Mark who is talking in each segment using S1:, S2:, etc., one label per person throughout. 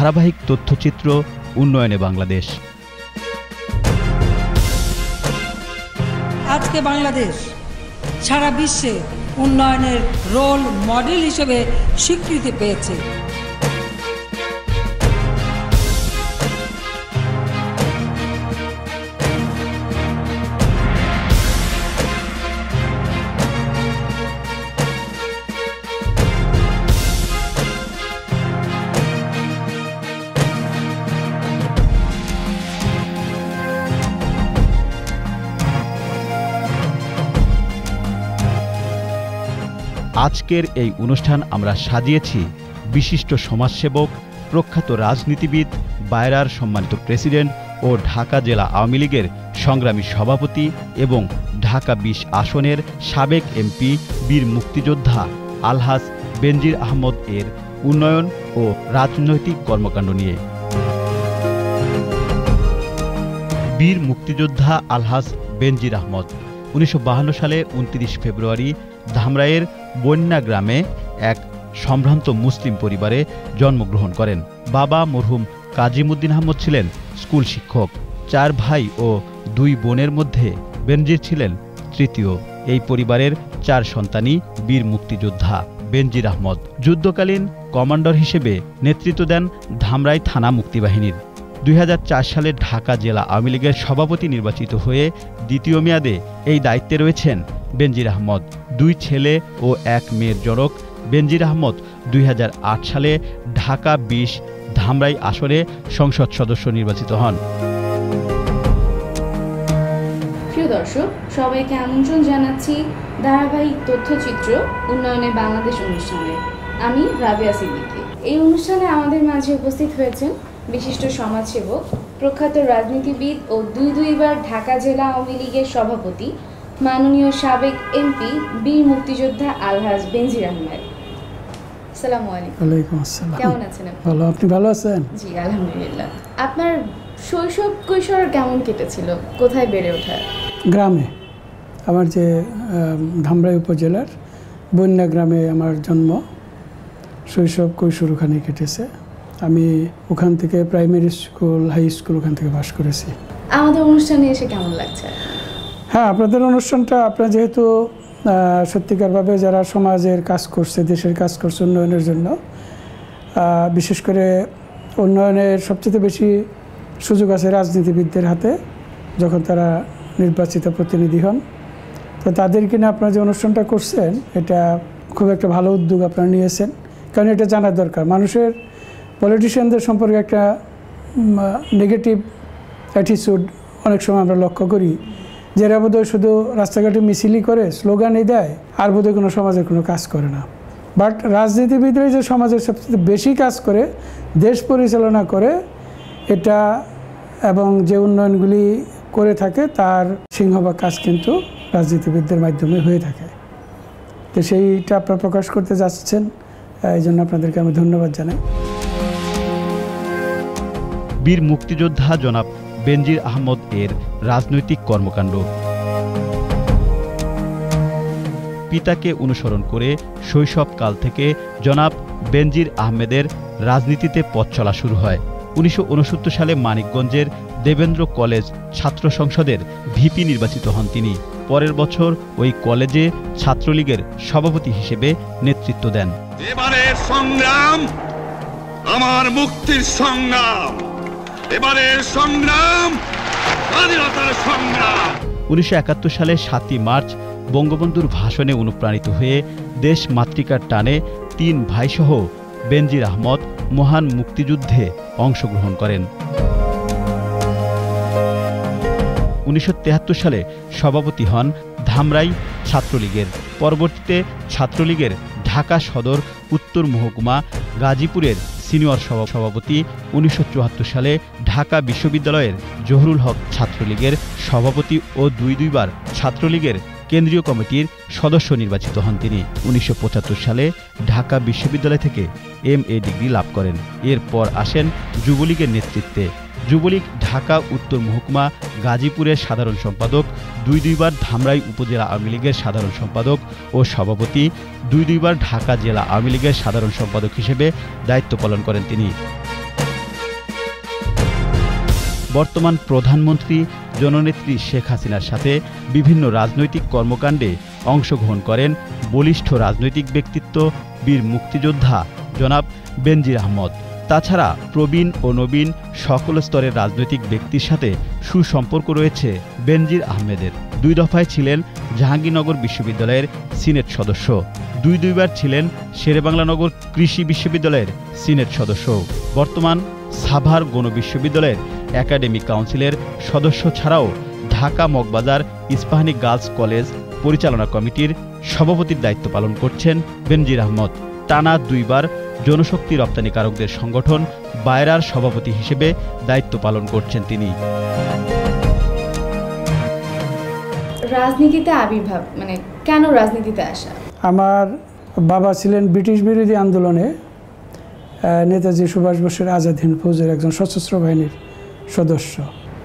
S1: ধারাবাহিক তথ্যচিত্র উন্নয়নে বাংলাদেশ।
S2: আজকে বাংলাদেশ সারা বিশ্বে উন্নয়নের রোল মডেল হিসেবে স্বীকৃতি পেয়েছে।
S1: আজকের এই অনুষ্ঠান আমরা সাজিয়েছি বিশিষ্ট সমাজসেবক, প্রখ্যাত রাজনীতিবিদ, বায়রার সম্মানিত প্রেসিডেন্ট ও ঢাকা জেলা আওয়ামী লীগের সংগ্রামী সভাপতি এবং ঢাকা ২০ আসনের সাবেক এমপি বীর মুক্তিযোদ্ধা আলহাজ বেনজির আহমদ এর উন্নয়ন ও রাজনৈতিক কর্মকাণ্ড নিয়ে। বীর মুক্তিযোদ্ধা আলহাজ বেনজির আহমদ ১৯৫২ সালে ২৯ ফেব্রুয়ারি ধামরাইয়ের বন্যা গ্রামে এক সম্ভ্রান্ত মুসলিম পরিবারে জন্মগ্রহণ করেন। বাবা মরহুম কাজিমউদ্দিন আহমদ ছিলেন স্কুল শিক্ষক। ৪ ভাই ও ২ বোনের মধ্যে বেনজির ছিলেন তৃতীয়। এই পরিবারের ৪ সন্তানই বীর মুক্তিযোদ্ধা বেনজির আহমদ। যুদ্ধকালীন কমান্ডার হিসেবে নেতৃত্ব দেন ধামরাই থানা মুক্তিবাহিনীর। ২০০৪ সালে ঢাকা জেলা আওয়ামী লীগের সভাপতি নির্বাচিত হয়ে দ্বিতীয় মেয়াদে এই দায়িত্বে রয়েছেন বেনজির আহমদ। 2 ছেলে ও 1 মেয়ের জনক বেনজির আহমদ ২০০৮ সালে ঢাকা ২০ ধামরাই আসরে সংসদ সদস্য নির্বাচিত হন।
S3: প্রিয় দর্শক, সবাইকে আমন্ত্রণ জানাচ্ছি ধারাবাহিক তথ্যচিত্র উন্নয়নে বাংলাদেশ অনুষ্ঠানে। আমি রাবিয়া সিদ্দিকী। এই অনুষ্ঠানে আমাদের মাঝে উপস্থিত হয়েছেন বিশিষ্ট সমাজসেবক, প্রখ্যাত রাজনীতিবিদ ও 2 বার ঢাকা জেলা আওয়ামী লীগের সভাপতি, মাননীয় সাবেক এমপি বীর মুক্তিযোদ্ধা আলহাজ বেনজির আহমেদ। আসসালামু আলাইকুম।
S4: ওয়ালাইকুম আসসালাম।
S3: কেমন আছেন আপনি?
S4: ভালো, আপনি ভালো আছেন?
S3: জি আলহামদুলিল্লাহ। আপনার শৈশব কৈশোর কেমন কেটেছিল? কোথায় বেড়ে ওঠা?
S4: গ্রামে। আমার যে ধামরাই উপজেলার বন্যা গ্রামে আমার জন্ম। শৈশব কৈশোর ওখানে কেটেছে। আমি ওখান থেকে প্রাইমারি স্কুল, হাই স্কুল ওখান থেকে পাস করেছি।
S3: আমাদের অনুষ্ঠানে এসে কেমন লাগছে?
S4: হ্যাঁ, আপনাদের অনুষ্ঠানটা, আপনারা যেহেতু সত্যিকারভাবে যারা সমাজের কাজ করছে, দেশের কাজ করছে উন্নয়নের জন্য, বিশেষ করে উন্নয়নের সবচেয়ে বেশি সুযোগ আছে রাজনীতিবিদদের হাতে, যখন তারা নির্বাচিত প্রতিনিধি হন। তো তাদেরকে নিয়ে আপনারা যে অনুষ্ঠানটা করছেন, এটা খুব একটা ভালো উদ্যোগ আপনারা নিয়েছেন। কারণ এটা জানার দরকার। মানুষের পলিটিশিয়ানদের সম্পর্কে একটা নেগেটিভ অ্যাটিটিউড অনেক সময় আমরা লক্ষ্য করি, যারা বোধহয় শুধু রাস্তাঘাটে মিছিলই করে, স্লোগানই দেয়, আর বোধহয় কোনো সমাজের কোনো কাজ করে না। বাট রাজনীতিবিদরাই যে সমাজের সবচেয়ে বেশি কাজ করে, দেশ পরিচালনা করে, এটা এবং যে উন্নয়নগুলি করে থাকে তার সিংহভাগ কাজ কিন্তু রাজনীতিবিদদের মাধ্যমে হয়ে থাকে। তো সেইটা আপনারা প্রকাশ করতে যাচ্ছেন, এই জন্য আপনাদেরকে আমি ধন্যবাদ জানাই।
S1: বীর মুক্তিযোদ্ধা জনাব বেনজির আহমদ এর রাজনৈতিক কর্মকাণ্ড। পিতাকে অনুসরণ করে শৈশবকাল থেকে জনাব বেনজির আহমেদের রাজনীতিতে পথ চলা শুরু হয়। ১৯৬৯ সালে মানিকগঞ্জের দেবেন্দ্র কলেজ ছাত্র সংসদের ভিপি নির্বাচিত হন তিনি। পরের বছর ওই কলেজে ছাত্রলীগের সভাপতি হিসেবে নেতৃত্ব দেন।
S5: এবারের সংগ্রাম আমার মুক্তির সংগ্রাম, এবারের সংগ্রাম স্বাধীনতার সংগ্রাম।
S1: ১৯৭১ সালে ৭ই মার্চ বঙ্গবন্ধুর ভাষণে অনুপ্রাণিত হয়ে দেশ মাতৃকার টানে 3 ভাইসহ বেনজির আহমদ মহান মুক্তিযুদ্ধে অংশগ্রহণ করেন। ১৯৭৩ সালে সভাপতি হন ধামরাই ছাত্রলীগের। পরবর্তীতে ছাত্রলীগের ঢাকা সদর উত্তর মহকুমা গাজীপুরের সিনিয়র সভাপতি। ১৯৭৪ সালে ঢাকা বিশ্ববিদ্যালয়ের জহুরুল হক ছাত্রলীগের সভাপতি ও 2 বার ছাত্রলীগের কেন্দ্রীয় কমিটির সদস্য নির্বাচিত হন তিনি। ১৯৭৫ সালে ঢাকা বিশ্ববিদ্যালয় থেকে MA ডিগ্রি লাভ করেন। এরপর আসেন যুবলীগের নেতৃত্বে। যুবলীগ ঢাকা উত্তর মহকুমা গাজীপুরের সাধারণ সম্পাদক, 2 বার ধামরাই উপজেলা আওয়ামী লীগের সাধারণ সম্পাদক ও সভাপতি, 2 বার ঢাকা জেলা আওয়ামী লীগের সাধারণ সম্পাদক হিসেবে দায়িত্ব পালন করেন তিনি। বর্তমান প্রধানমন্ত্রী জননেত্রী শেখ হাসিনার সাথে বিভিন্ন রাজনৈতিক কর্মকাণ্ডে অংশগ্রহণ করেন বলিষ্ঠ রাজনৈতিক ব্যক্তিত্ব বীর মুক্তিযোদ্ধা জনাব বেনজির আহমদ। তাছাড়া প্রবীণ ও নবীন সকল স্তরের রাজনৈতিক ব্যক্তির সাথে সুসম্পর্ক রয়েছে বেনজির আহমেদের। 2 দফায় ছিলেন জাহাঙ্গীরনগর বিশ্ববিদ্যালয়ের সিনেট সদস্য, 2বার ছিলেন শেরেবাংলানগর কৃষি বিশ্ববিদ্যালয়ের সিনেট সদস্য। বর্তমান সাভার গণ বিশ্ববিদ্যালয়ের একাডেমিক কাউন্সিলের সদস্য ছাড়াও ঢাকা মগবাজার ইস্পাহানী গার্লস কলেজ পরিচালনা কমিটির সভাপতির দায়িত্ব পালন করছেন বেনজির আহমদ। টানা 2বার জনশক্তি রপ্তানিকারকদের সংগঠন বায়রার সভাপতি হিসেবে দায়িত্ব পালন করছেন তিনি।
S3: রাজনীতিতে আবির্ভাব মানে কেন রাজনীতিতে আসা?
S4: আমার বাবা ছিলেন ব্রিটিশ বিরোধী আন্দোলনে নেতাজি সুভাষ বোসের আজাদ হিন্দ ফৌজের একজন সশস্ত্র বাহিনীর সদস্য।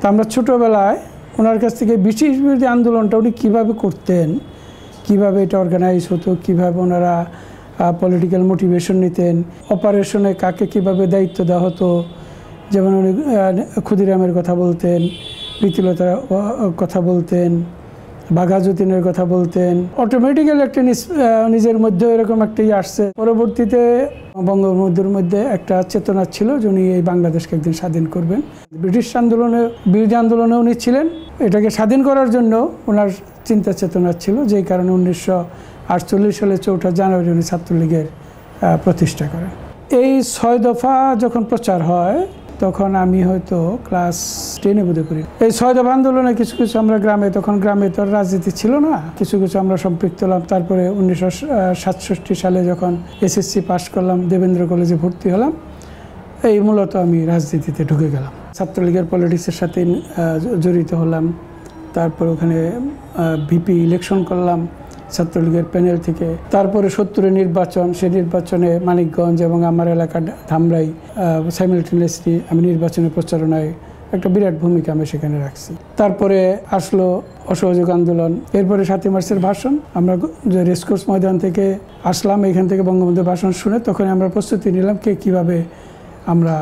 S4: তা আমরা ছোটোবেলায় ওনার কাছ থেকে ব্রিটিশ বিরোধী আন্দোলনটা উনি কীভাবে করতেন, কীভাবে এটা অর্গানাইজ হতো, কীভাবে ওনারা পলিটিক্যাল মোটিভেশন নিতেন, অপারেশনে কাকে কীভাবে দায়িত্ব দেওয়া হতো, যেমন উনি ক্ষুদিরামের কথা বলতেন, প্রীতিলতার কথা বলতেন, বাঘাযতীনের কথা বলতেন। অটোমেটিক্যালি একটা নিজের মধ্যে এরকম একটা আসছে। পরবর্তীতে বঙ্গবন্ধুর মধ্যে একটা চেতনা ছিল যে উনি এই বাংলাদেশকে একদিন স্বাধীন করবেন। ব্রিটিশ বিরোধী আন্দোলনে উনি ছিলেন, এটাকে স্বাধীন করার জন্য ওনার চিন্তা চেতনা ছিল, যেই কারণে 1948 সালে 4 জানুয়ারি উনি ছাত্রলীগের প্রতিষ্ঠা করেন। এই 6 দফা যখন প্রচার হয় তখন আমি হয়তো ক্লাস 10-এ বোধহয় করি। এই 6 দফা আন্দোলনে কিছু কিছু আমরা গ্রামে তো রাজনীতি ছিল না, কিছু কিছু আমরা সম্পৃক্ত হলাম। তারপরে 1967 সালে যখন এসএসসি পাস করলাম, দেবেন্দ্র কলেজে ভর্তি হলাম, এই মূলত আমি রাজনীতিতে ঢুকে গেলাম। ছাত্রলীগের পলিটিক্সের সাথে জড়িত হলাম। তারপর ওখানে ভিপি ইলেকশন করলাম ছাত্রলীগের প্যানেল থেকে। তারপরে 70-এর নির্বাচন, সেই নির্বাচনে মানিকগঞ্জ এবং আমার এলাকা ধামরাই সাইমালটেনিয়াসলি আমি নির্বাচনের প্রচারণায় একটা বিরাট ভূমিকা আমি সেখানে রাখছি। তারপরে আসলো অসহযোগ আন্দোলন, এরপরে 7ই মার্চের ভাষণ। আমরা যে রেসকোর্স ময়দান থেকে আসলাম, এখান থেকে বঙ্গবন্ধুর ভাষণ শুনে তখন আমরা প্রস্তুতি নিলাম কীভাবে আমরা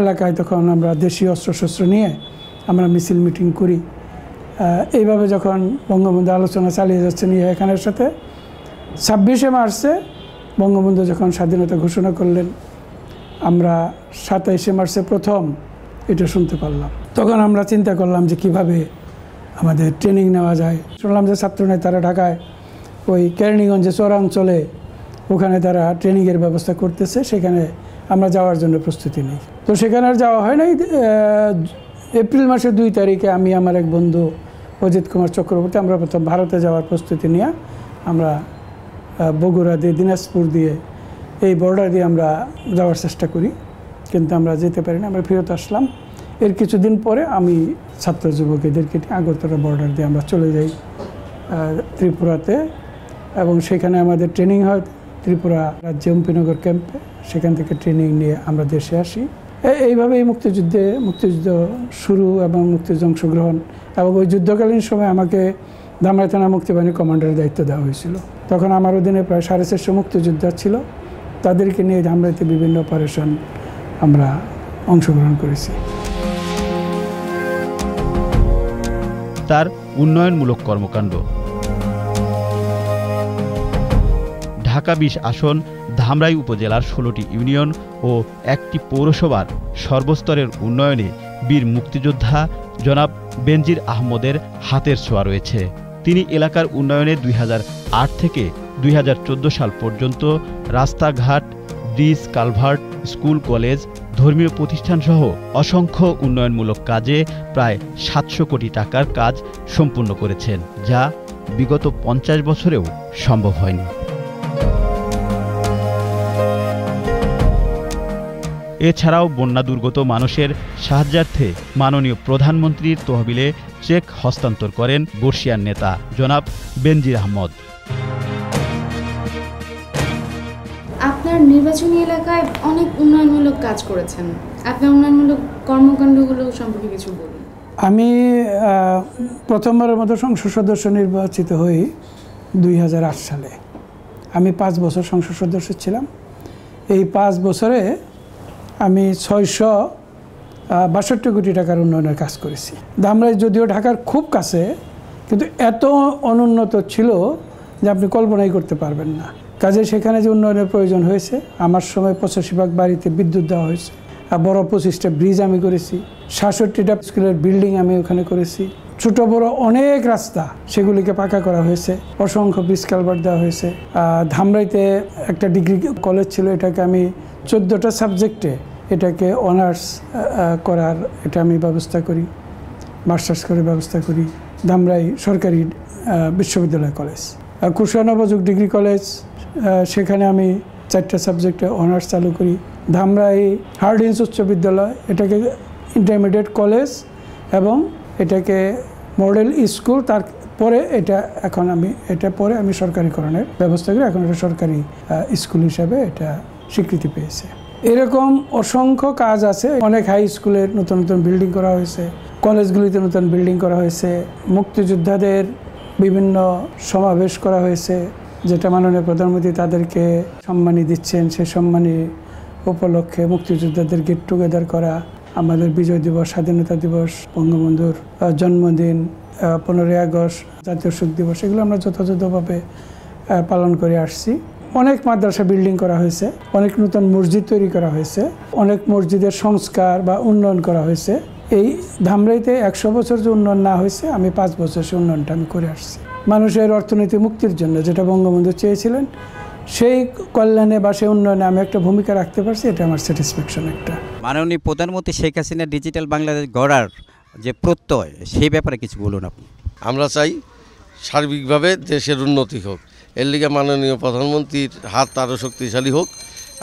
S4: এলাকায়, তখন আমরা দেশীয় অস্ত্রশস্ত্র নিয়ে আমরা মিছিল মিটিং করি। এইভাবে যখন বঙ্গবন্ধু আলোচনা চালিয়ে যাচ্ছেন এখানের সাথে, 26শে মার্চে বঙ্গবন্ধু যখন স্বাধীনতা ঘোষণা করলেন, আমরা 27শে মার্চে প্রথম এটা শুনতে পারলাম। তখন আমরা চিন্তা করলাম যে কিভাবে আমাদের ট্রেনিং নেওয়া যায়। শুনলাম যে ছাত্রনেতারা ঢাকায় ওই কেরানীগঞ্জে চরাঞ্চলে ওখানে তারা ট্রেনিংয়ের ব্যবস্থা করতেছে, সেখানে আমরা যাওয়ার জন্য প্রস্তুতি নিই। তো সেখানে আর যাওয়া হয় নাই। এপ্রিল মাসের 2 তারিখে আমি আমার এক বন্ধু অজিত কুমার চক্রবর্তী আমরা প্রথম ভারতে যাওয়ার প্রস্তুতি নিয়ে আমরা বগুড়া দিয়ে, দিনাজপুর দিয়ে, এই বর্ডার দিয়ে আমরা যাওয়ার চেষ্টা করি, কিন্তু আমরা যেতে পারি না, আমরা ফেরত আসলাম। এর কিছুদিন পরে আমি ছাত্র যুবকদেরকে আগরতলা বর্ডার দিয়ে আমরা চলে যাই ত্রিপুরাতে, এবং সেখানে আমাদের ট্রেনিং হয় ত্রিপুরা রাজ্যে এমপিনগর ক্যাম্পে। সেখান থেকে ট্রেনিং নিয়ে আমরা দেশে আসি। এইভাবে এই মুক্তিযুদ্ধ শুরু এবং মুক্তিযুদ্ধে অংশগ্রহণ, এবং ওই যুদ্ধকালীন সময় আমাকে ধামরাই থানা মুক্তিবাহিনী কমান্ডারের দায়িত্ব দেওয়া হয়েছিল। তখন আমার অধীনে প্রায় 450 মুক্তিযোদ্ধা ছিল, তাদেরকে নিয়ে ধামরাইতে বিভিন্ন অপারেশন আমরা অংশগ্রহণ করেছি।
S1: তার উন্নয়নমূলক কর্মকাণ্ড। ঢাকা 20 আসন, ধামরাই উপজেলার 16টি ইউনিয়ন ও 1টি পৌরসভার সর্বস্তরের উন্নয়নে বীর মুক্তিযোদ্ধা জনাব বেনজির আহমদের হাতের ছোঁয়া রয়েছে। তিনি এলাকার উন্নয়নে 2008 থেকে 2014 সাল পর্যন্ত রাস্তাঘাট, ব্রিজ, কালভার্ট, স্কুল, কলেজ, ধর্মীয় প্রতিষ্ঠানসহ অসংখ্য উন্নয়নমূলক কাজে প্রায় 700 কোটি টাকার কাজ সম্পূর্ণ করেছেন, যা বিগত 50 বছরেও সম্ভব হয়নি। এছাড়াও বন্যা দুর্গত মানুষের সাহায্যার্থে মাননীয় প্রধানমন্ত্রীর তহবিলে চেক হস্তান্তর করেন বর্ষিয়ার নেতা জনাব বেনজির আহমদ।
S3: আপনার নির্বাচনী এলাকায় অনেক উন্নয়নমূলক কাজ করেছেন, আপনার উন্নয়নমূলক কর্মকাণ্ডগুলো সম্পর্কে কিছু বলুন।
S4: আমি প্রথমবারের মতো সংসদ সদস্য নির্বাচিত হই 2008 সালে। আমি 5 বছর সংসদ সদস্য ছিলাম। এই 5 বছরে আমি 600 ৬২ কোটি টাকার উন্নয়নের কাজ করেছি। ধামরাই যদিও ঢাকার খুব কাছে, কিন্তু এত অনুন্নত ছিল যে আপনি কল্পনাই করতে পারবেন না। কাজে সেখানে যে উন্নয়নের প্রয়োজন হয়েছে, আমার সময় ৮৫ বাড়িতে বিদ্যুৎ দেওয়া হয়েছে, বড় ২৫টা ব্রিজ আমি করেছি, ৬৭টা স্কুলের বিল্ডিং আমি ওখানে করেছি, ছোট বড় অনেক রাস্তা সেগুলিকে পাকা করা হয়েছে, অসংখ্য ব্রিজ কালভার্ট দেওয়া হয়েছে। ধামরাইতে একটা ডিগ্রি কলেজ ছিল, এটাকে আমি 14টা সাবজেক্টে এটাকে অনার্স করার এটা আমি ব্যবস্থা করি, মাস্টার্স করে ব্যবস্থা করি। ধামরাই সরকারি বিশ্ববিদ্যালয় কলেজ, কুশিয়ারা নবযুগ ডিগ্রি কলেজ, সেখানে আমি 4টা সাবজেক্টে অনার্স চালু করি। ধামরাই হার্ডিন্স উচ্চ বিদ্যালয়, এটাকে ইন্টারমিডিয়েট কলেজ এবং এটাকে মডেল স্কুল, তারপরে এটা পরে আমি সরকারিকরণের ব্যবস্থা করি। এখন এটা সরকারি স্কুল হিসাবে এটা স্বীকৃতি পেয়েছে। এরকম অসংখ্য কাজ আছে। অনেক হাই স্কুলের নতুন নতুন বিল্ডিং করা হয়েছে, কলেজগুলিতে নতুন বিল্ডিং করা হয়েছে, মুক্তিযোদ্ধাদের বিভিন্ন সমাবেশ করা হয়েছে, যেটা মাননীয় প্রধানমন্ত্রী তাদেরকে সম্মানী দিচ্ছেন। সেই সম্মানী উপলক্ষে মুক্তিযোদ্ধাদের গেট টুগেদার করা, আমাদের বিজয় দিবস, স্বাধীনতা দিবস, বঙ্গবন্ধুর জন্মদিন, 15ই আগস্ট, জাতীয় শোক দিবস, এগুলো আমরা যথাযথভাবে পালন করে আসছি। অনেক মাদ্রাসা বিল্ডিং করা হয়েছে, অনেক নতুন মসজিদ তৈরি করা হয়েছে, অনেক মসজিদের সংস্কার বা উন্নয়ন করা হয়েছে। এই ধামরাইতে 100 বছর যে উন্নয়ন না হয়েছে, আমি 5 বছর সে উন্নয়নটা আমি করে আসছি। মানুষের অর্থনৈতিক মুক্তির জন্য যেটা বঙ্গবন্ধু চেয়েছিলেন, সেই কল্যাণে বা সেই উন্নয়নে আমি একটা ভূমিকা রাখতে পারছি, এটা আমার স্যাটিসফ্যাকশন একটা।
S6: মাননীয় প্রধানমন্ত্রী শেখ হাসিনা ডিজিটাল বাংলাদেশ গড়ার যে প্রত্যয়, সেই ব্যাপারে কিছু বলুন আপনি।
S7: আমরা চাই সার্বিকভাবে দেশের উন্নতি হোক, এর লিগে মাননীয় প্রধানমন্ত্রীর হাত আরও শক্তিশালী হোক,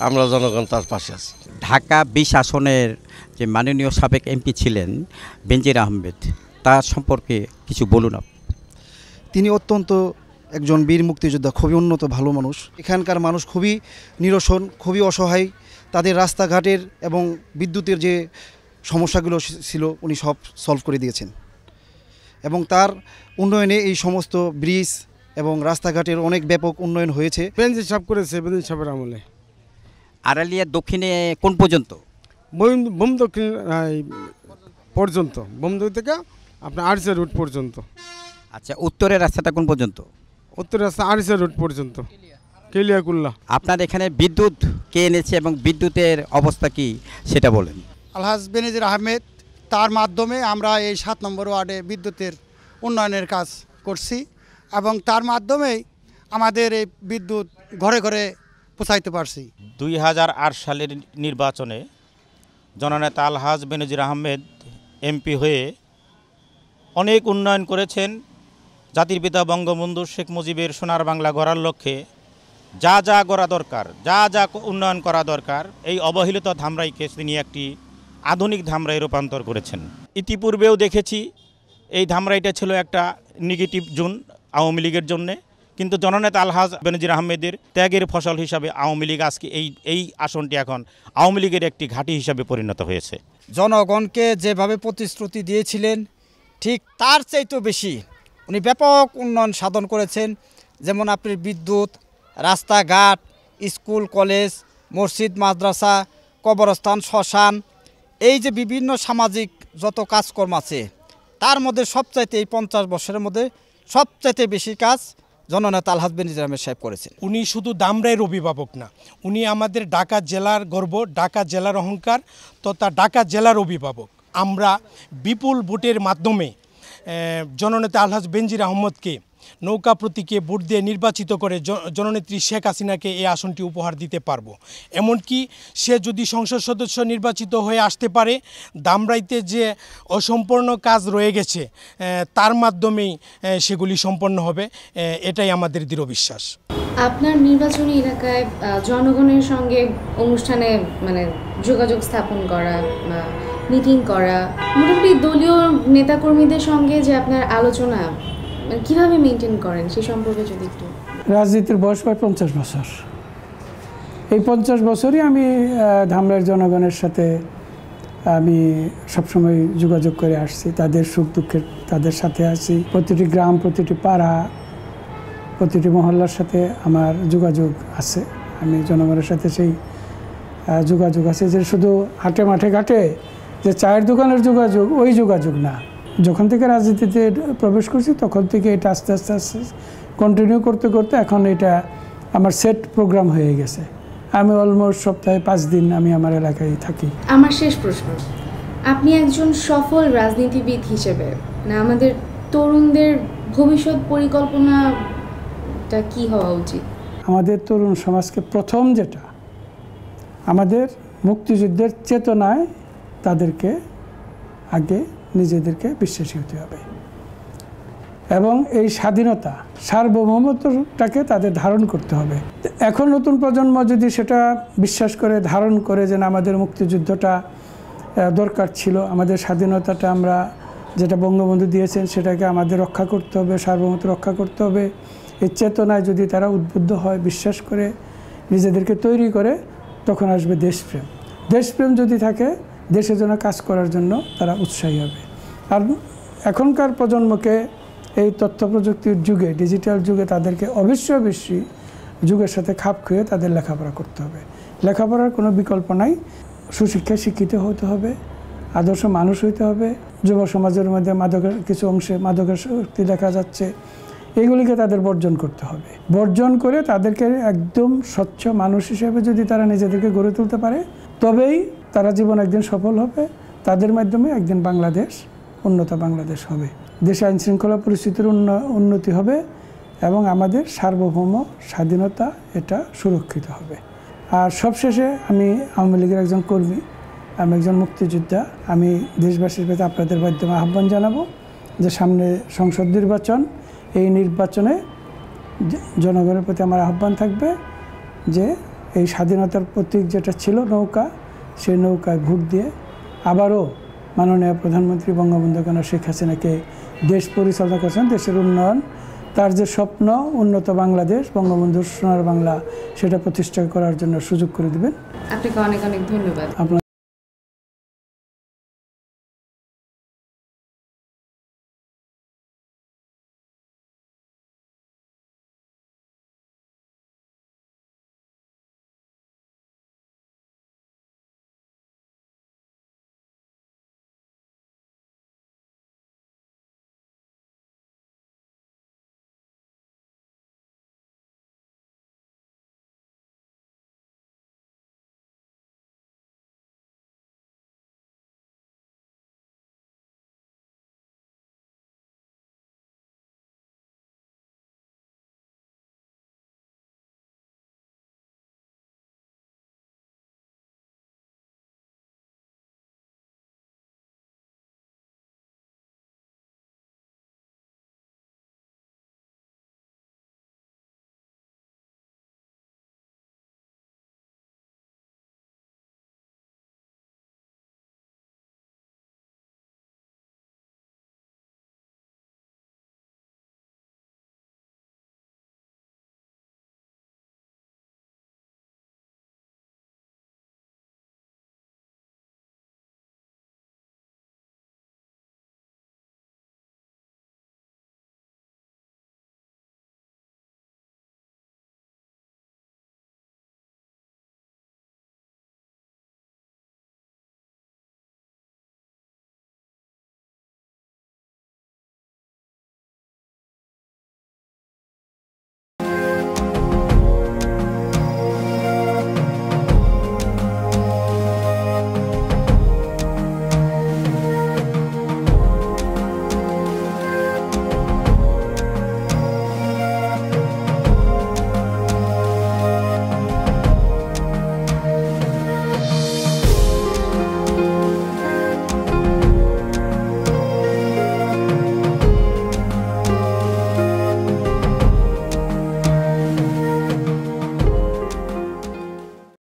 S7: আমরা জনগণ তার পাশে আছি।
S6: ঢাকা 20 আসনের যে মাননীয় সাবেক এমপি ছিলেন বেনজির আহমেদ, তার সম্পর্কে কিছু বলুন আপনি।
S8: তিনি অত্যন্ত একজন বীর মুক্তিযোদ্ধা, খুবই উন্নত ভালো মানুষ। এখানকার মানুষ খুবই নিরসন, খুবই অসহায়। তাদের রাস্তাঘাটের এবং বিদ্যুতের যে সমস্যাগুলো ছিল উনি সব সলভ করে দিয়েছেন, এবং তার উন্নয়নে এই সমস্ত ব্রিজ এবং রাস্তাঘাটের অনেক ব্যাপক উন্নয়ন হয়েছে।
S9: বেনজির সাহেব করেছে, বেনজির সাহেবের আমলে।
S6: আড়ালিয়া দক্ষিণে কোন পর্যন্ত?
S9: বোম দক্ষিণ পর্যন্ত, বোম থেকে আপনার আরসা রুট পর্যন্ত।
S6: আচ্ছা, উত্তরের রাস্তাটা কোন পর্যন্ত?
S9: উত্তর রাস্তা আরসা রুট পর্যন্ত, কেলিয়াকুল্লা।
S6: আপনার এখানে বিদ্যুৎ কে এনেছে এবং বিদ্যুতের অবস্থা কি সেটা বলেন।
S10: আলহাজ বেনজির আহমেদ, তার মাধ্যমে আমরা এই 7 নম্বর ওয়ার্ডে বিদ্যুতের উন্নয়নের কাজ করছি, এবং তার মাধ্যমেই আমাদের এই বিদ্যুৎ ঘরে ঘরে পৌঁছাইতে পারছি।
S11: 2008 সালের নির্বাচনে জননেতা আলহাজ বেনজির আহমেদ এমপি হয়ে অনেক উন্নয়ন করেছেন। জাতির পিতা বঙ্গবন্ধু শেখ মুজিবের সোনার বাংলা গড়ার লক্ষ্যে যা যা করা দরকার, যা যা উন্নয়ন করা দরকার, এই অবহেলিত ধামরাইকে তিনি একটি আধুনিক ধামরাই রূপান্তর করেছেন। ইতিপূর্বেও দেখেছি এই ধামরাইটা ছিল একটা নেগেটিভ জোন আওয়ামী লীগের জন্যে, কিন্তু জননেতা আলহাজ বেনজির আহমেদের ত্যাগের ফসল হিসাবে আওয়ামী লীগ আজকে এই আসনটি এখন আওয়ামী লীগের একটি ঘাঁটি হিসাবে পরিণত হয়েছে।
S12: জনগণকে যেভাবে প্রতিশ্রুতি দিয়েছিলেন, ঠিক তার চাইতেও বেশি উনি ব্যাপক উন্নয়ন সাধন করেছেন। যেমন আপনি বিদ্যুৎ, রাস্তাঘাট, স্কুল কলেজ, মসজিদ মাদ্রাসা, কবরস্থান, শ্মশান, এই যে বিভিন্ন সামাজিক যত কাজকর্ম আছে, তার মধ্যে সবচাইতে এই 50 বছরের মধ্যে সবচাইতে বেশি কাজ জননেতা আলহাজ বেনজির আহমেদ সাহেব করেছেন।
S13: উনি শুধু ধামরাইয়ের অভিভাবক না, উনি আমাদের ঢাকা জেলার গর্ব, ঢাকা জেলার অহংকার তথা ঢাকা জেলার অভিভাবক। আমরা বিপুল ভোটের মাধ্যমে জননেতা আলহাজ বেনজির আহমদকে নৌকা প্রতীকে ভোট দিয়ে নির্বাচিত করে জননেত্রী শেখ হাসিনাকে এই আসনটি উপহার দিতে পারবো। এমনকি সে যদি সংসদ সদস্য নির্বাচিত হয়ে আসতে পারে, ধামরাইতে যে অসম্পূর্ণ কাজ রয়ে গেছে তার মাধ্যমেই সেগুলি সম্পন্ন হবে, এটাই আমাদের দৃঢ় বিশ্বাস।
S3: আপনার নির্বাচনী এলাকায় জনগণের সঙ্গে অনুষ্ঠানে যোগাযোগ স্থাপন করা বা মিটিং করা, মোটামুটি দলীয় নেতাকর্মীদের সঙ্গে যে আপনার আলোচনা কিভাবে মেনটেন করেন সে সম্পর্কে যদি একটু।
S4: রাজনীতির বয়স প্রায় 50 বছর। এই 50 বছরই আমি ধামরাইয়ের জনগণের সাথে আমি সবসময় যোগাযোগ করে আসছি, তাদের সুখ দুঃখের তাদের সাথে আছি। প্রতিটি গ্রাম, প্রতিটি পাড়া, প্রতিটি মহল্লার সাথে আমার যোগাযোগ আছে। আমি জনগণের সাথে সেই যোগাযোগ আছে যে শুধু হাটে মাঠে ঘাটে যে চায়ের দোকানের যোগাযোগ ওই যোগাযোগ না। যখন থেকে রাজনীতিতে প্রবেশ করছি তখন থেকে এটা আস্তে আস্তে আস্তে কন্টিনিউ করতে করতে এখন এটা আমার সেট প্রোগ্রাম হয়ে গেছে। আমি অলমোস্ট সপ্তাহে 5 দিন আমি আমার এলাকায় থাকি।
S3: আমার শেষ প্রশ্ন, আপনি একজন সফল রাজনীতিবিদ হিসেবে আমাদের তরুণদের ভবিষ্যৎ পরিকল্পনাটা কি হওয়া উচিত?
S4: আমাদের তরুণ সমাজকে প্রথম যেটা আমাদের মুক্তিযুদ্ধের চেতনায় তাদেরকে আগে নিজেদেরকে বিশ্বাসী হতে হবে এবং এই স্বাধীনতা সার্বভৌমত্বটাকে তাদের ধারণ করতে হবে। এখন নতুন প্রজন্ম যদি সেটা বিশ্বাস করে ধারণ করে যে আমাদের মুক্তিযুদ্ধটা দরকার ছিল, আমাদের স্বাধীনতাটা আমরা যেটা বঙ্গবন্ধু দিয়েছেন সেটাকে আমাদের রক্ষা করতে হবে, সার্বভৌমত্ব রক্ষা করতে হবে, এই চেতনায় যদি তারা উদ্বুদ্ধ হয়, বিশ্বাস করে নিজেদেরকে তৈরি করে, তখন আসবে দেশপ্রেম। দেশপ্রেম যদি থাকে দেশের জন্য কাজ করার জন্য তারা উৎসাহী হবে। আর এখনকার প্রজন্মকে এই তথ্য প্রযুক্তির যুগে, ডিজিটাল যুগে তাদেরকে অবশ্যই যুগের সাথে খাপ খেয়ে তাদের লেখাপড়া করতে হবে। লেখাপড়ার কোনো বিকল্প নাই। সুশিক্ষায় শিক্ষিত হতে হবে, আদর্শ মানুষ হইতে হবে। যুব সমাজের মধ্যে কিছু অংশে মাদকের শক্তি দেখা যাচ্ছে, এগুলিকে তাদের বর্জন করতে হবে। বর্জন করে তাদেরকে একদম স্বচ্ছ মানুষ হিসেবে যদি তারা নিজেদেরকে গড়ে তুলতে পারে, তবেই তারা জীবন একদিন সফল হবে। তাদের মাধ্যমে একদিন বাংলাদেশ উন্নত বাংলাদেশ হবে, দেশে আইন শৃঙ্খলা পরিস্থিতির উন্নতি হবে এবং আমাদের সার্বভৌম স্বাধীনতা এটা সুরক্ষিত হবে। আর সবশেষে আমি আওয়ামী লীগের একজন কর্মী, আমি একজন মুক্তিযোদ্ধা। আমি দেশবাসীর প্রতি আপনাদের মাধ্যমে আহ্বান জানাবো যে সামনে সংসদ নির্বাচন, এই নির্বাচনে জনগণের প্রতি আমার আহ্বান থাকবে যে এই স্বাধীনতার প্রতীক যেটা ছিল নৌকা, সেই নৌকায় ভোট দিয়ে আবারও মাননীয় প্রধানমন্ত্রী বঙ্গবন্ধু কন্যা শেখ হাসিনাকে দেশ পরিচালনা করছেন, দেশের উন্নয়ন, তার যে স্বপ্ন উন্নত বাংলাদেশ, বঙ্গবন্ধুর সোনার বাংলা, সেটা প্রতিষ্ঠা করার জন্য সুযোগ করে দেবেন।
S3: আপনাকে অনেক অনেক ধন্যবাদ।